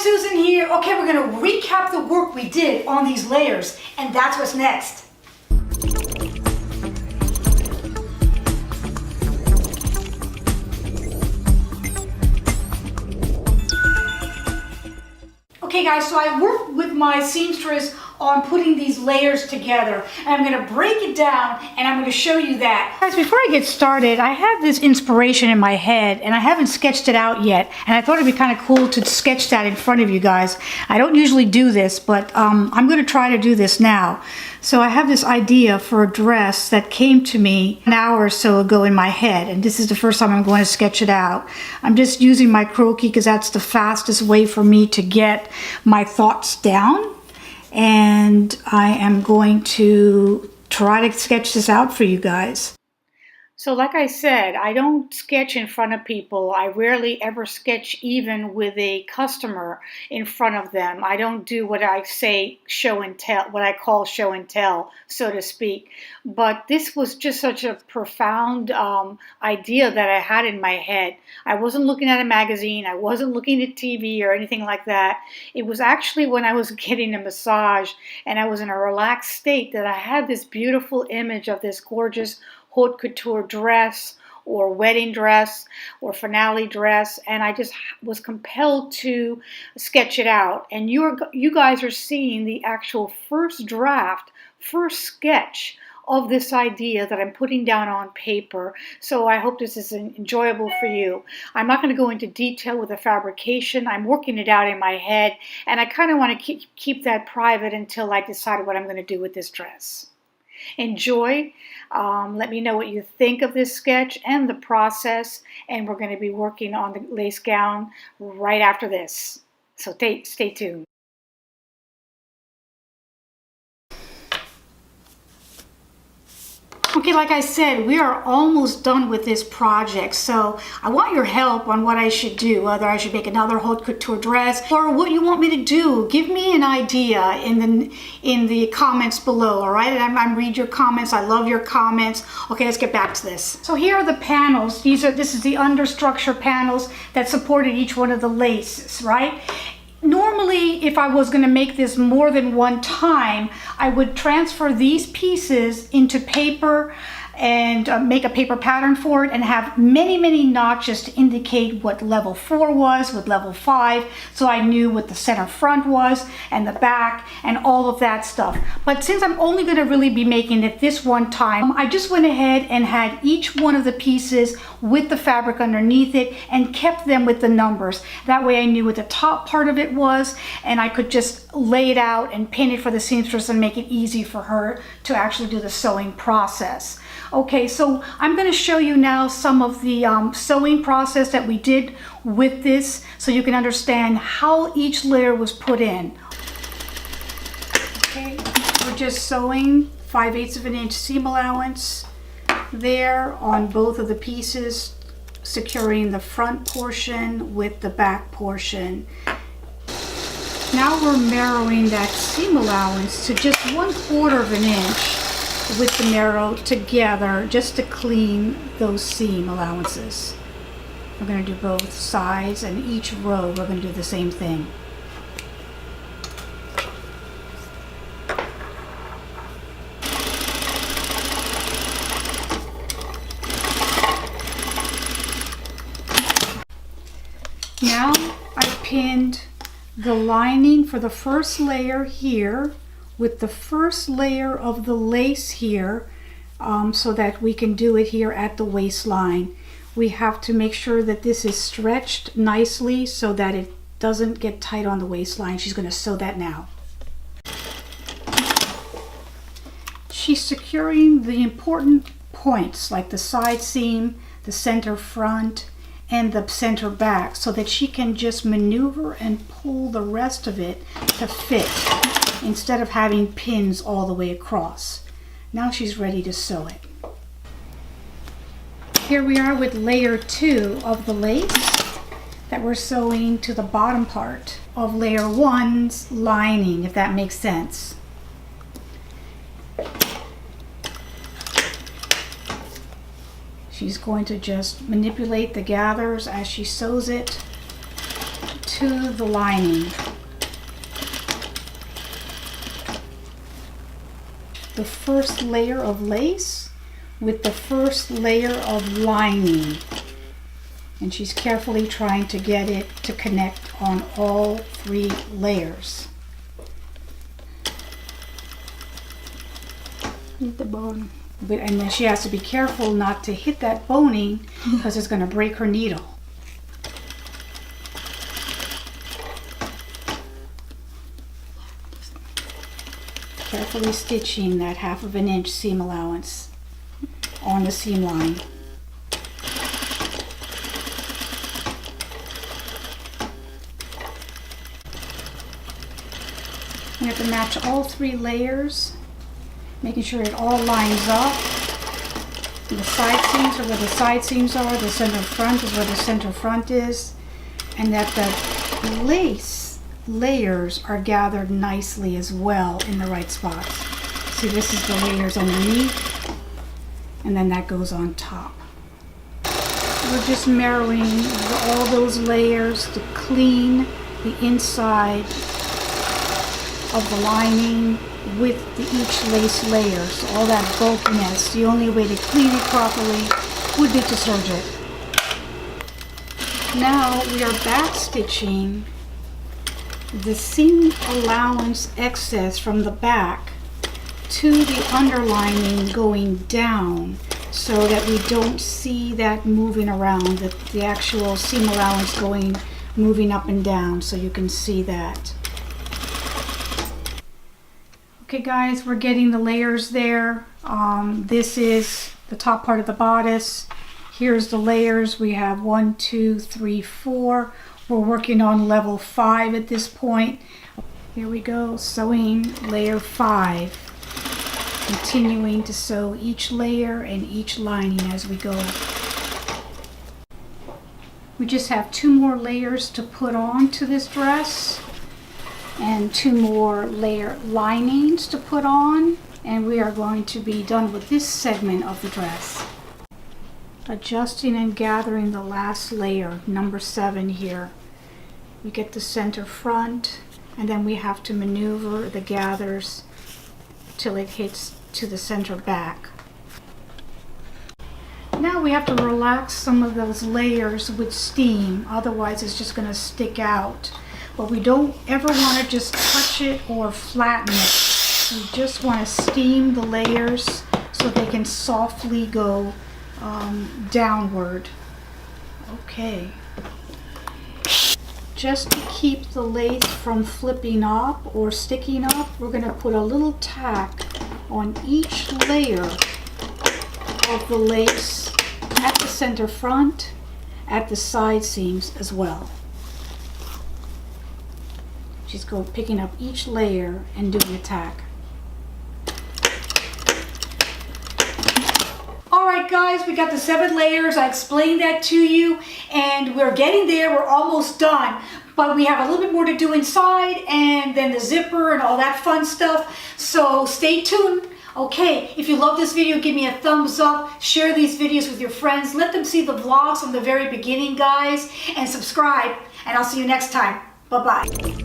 Susan here. Okay, we're gonna recap the work we did on these layers, and that's what's next. Okay guys, so I worked with my seamstress on putting these layers together, and I'm going to break it down and I'm going to show you that. Guys, before I get started, I have this inspiration in my head and I haven't sketched it out yet, and I thought it'd be kind of cool to sketch that in front of you guys. I don't usually do this, but I'm going to try to do this now. So I have this idea for a dress that came to me an hour or so ago in my head, and this is the first time I'm going to sketch it out. I'm just using my croquis because that's the fastest way for me to get my thoughts down. And I am going to try to sketch this out for you guys. So like I said, I don't sketch in front of people. I rarely ever sketch even with a customer in front of them. I don't do what I say show and tell, what I call show and tell, so to speak. But this was just such a profound idea that I had in my head. I wasn't looking at a magazine. I wasn't looking at TV or anything like that. It was actually when I was getting a massage and I was in a relaxed state that I had this beautiful image of this gorgeous Haute Couture dress or wedding dress or finale dress, and I just was compelled to sketch it out. And you guys are seeing the actual first draft, first sketch of this idea that I'm putting down on paper. So I hope this is enjoyable for you. I'm not going to go into detail with the fabrication. I'm working it out in my head, and I kind of want to keep that private until I decide what I'm going to do with this dress. Enjoy. Let me know what you think of this sketch and the process, and we're going to be working on the lace gown right after this. So stay tuned. Okay, like I said, we are almost done with this project, so I want your help on what I should do, whether I should make another Haute Couture dress or what you want me to do. Give me an idea in the comments below, all right? And I'm read your comments. I love your comments. Okay, let's get back to this. So here are the panels. This is the understructure panels that supported each one of the laces, right? Normally, if I was going to make this more than one time, I would transfer these pieces into paper and make a paper pattern for it and have many notches to indicate what level 4 was, what level 5, so I knew what the center front was and the back and all of that stuff. But since I'm only going to really be making it this one time, I just went ahead and had each one of the pieces with the fabric underneath it and kept them with the numbers. That way I knew what the top part of it was, and I could just lay it out and pin it for the seamstress and make it easy for her to actually do the sewing process. Okay, so I'm going to show you now some of the sewing process that we did with this so you can understand how each layer was put in. Okay, we're just sewing 5/8 of an inch seam allowance there on both of the pieces, securing the front portion with the back portion. Now we're narrowing that seam allowance to just 1/4 of an inch with the narrow together just to clean those seam allowances. We're going to do both sides, and each row we're going to do the same thing. Now I've pinned the lining for the first layer here with the first layer of the lace here, so that we can do it here at the waistline. We have to make sure that this is stretched nicely so that it doesn't get tight on the waistline. She's going to sew that now. She's securing the important points like the side seam, the center front, and the center back, so that she can just maneuver and pull the rest of it to fit, instead of having pins all the way across. Now she's ready to sew it. Here we are with layer 2 of the lace that we're sewing to the bottom part of layer 1's lining, if that makes sense. She's going to just manipulate the gathers as she sews it to the lining. The first layer of lace with the first layer of lining. And she's carefully trying to get it to connect on all 3 layers. Hit the bone. And then she has to be careful not to hit that boning because it's going to break her needle. Carefully stitching that 1/2 inch seam allowance on the seam line. You have to match all 3 layers, making sure it all lines up. And the side seams are where the side seams are, the center front is where the center front is, and that the lace layers are gathered nicely as well in the right spots. See, this is the layers underneath, and then that goes on top. We're just mirroring all those layers to clean the inside of the lining with each lace layer. So all that bulkiness, the only way to clean it properly would be to serge it. Now we are back stitching the seam allowance excess from the back to the underlining going down, so that we don't see that moving around, the actual seam allowance moving up and down, so you can see that. Okay guys, we're getting the layers there. This is the top part of the bodice. Here's the layers. We have 1, 2, 3, 4. We're working on level 5 at this point. Here we go, sewing layer 5. Continuing to sew each layer and each lining as we go. We just have 2 more layers to put on to this dress, and 2 more layer linings to put on, and we are going to be done with this segment of the dress. Adjusting and gathering the last layer, number 7 here. You get the center front, and then we have to maneuver the gathers till it hits to the center back. Now we have to relax some of those layers with steam, otherwise it's just going to stick out. But we don't ever want to just touch it or flatten it. We just want to steam the layers so they can softly go downward. Okay. Just to keep the lace from flipping up or sticking up, we're going to put a little tack on each layer of the lace at the center front, at the side seams as well. She's picking up each layer and doing a tack. Alright guys, we got the 7 layers. I explained that to you, and we're getting there. We're almost done, but we have a little bit more to do inside, and then the zipper and all that fun stuff. So stay tuned. Okay, if you love this video, give me a thumbs up, share these videos with your friends, let them see the vlogs from the very beginning, guys, and subscribe, and I'll see you next time. Bye-bye.